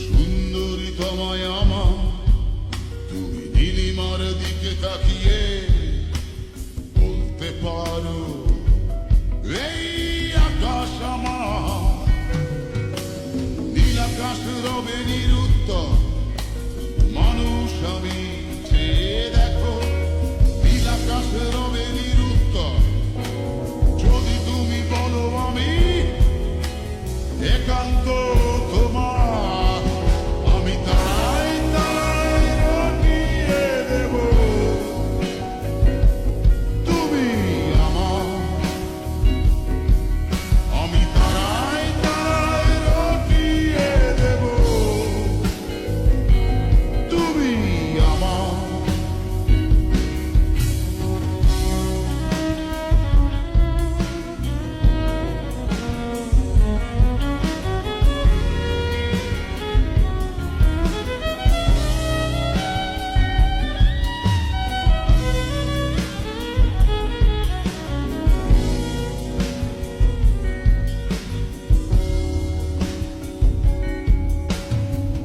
সুন্দরী তোমায় আমার, তুমি নীলিমার দিকে তাকিয়ে বলতে পারো এই আকাশ আমার। নীল আকাশ রবে নিরুত্তর, মানুষ আমি চেয়ে দেখো। নীল আকাশ রবে নিরুত্তর, যদি তুমি বলো আমি একান্ত তোমার, আমি তাই তাই রটিয়ে দেব। তুমি আমার, আমি তাই তাই রটিয়ে দেব। তুমি আমার।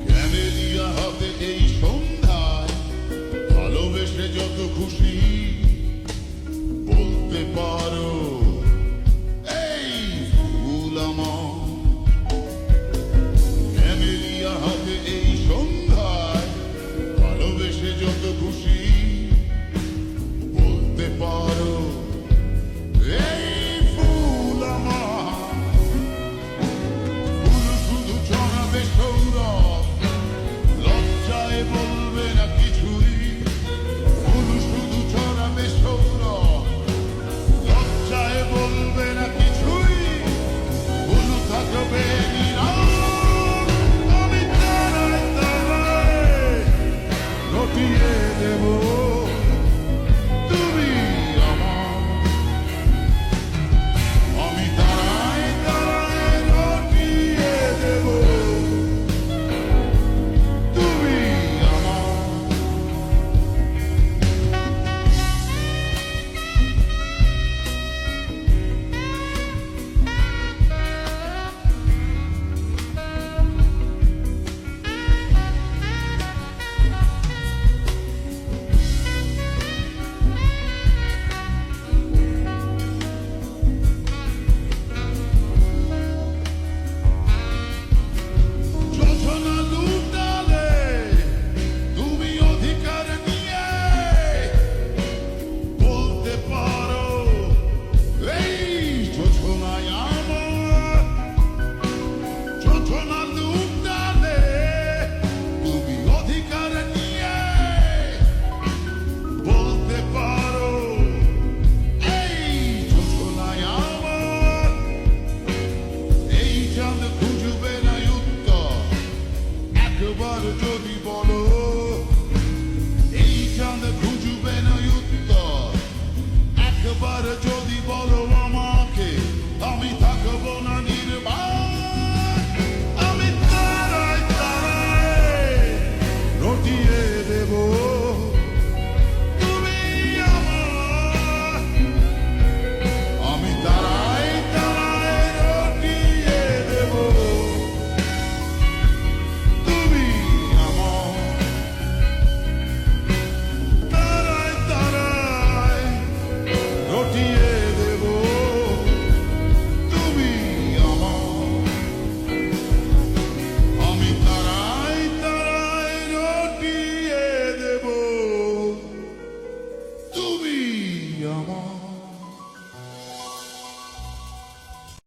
ক্যামেলিয়া হাতে এই সন্ধ্যায় ভালোবেসে যত খুশি বলতে পারো এই ফুল আমার। ক্যামেলিয়া হাতে এই সন্ধ্যায় ভালোবেসে যত খুশি বলতে পারো এই ফুল আমার। ফুল শুধু ছড়াবে সৌরভ, লজ্জায় বলবে না কিছুই। ফুল শুধু ছড়াবে সৌরভ, লজ্জায় বলবে না কিছুই। ফুল থাকবে নীরব, আমি তারায় তারায় রটিয়ে দেব। তুমি আমার, আমি তারায় তারায় রটিয়ে দেব। তুমি আমার। যোজনা লুটালে তুমি অধিকার নিয়ে বলতে পারো এই যোজনায় আমার। যোজনা লুটালে তুমি অধিকার নিয়ে বলতে পারো এই যোজনায় আমার। এই চাঁদ খুঁজবে না উত্তর, একবার যদি বলো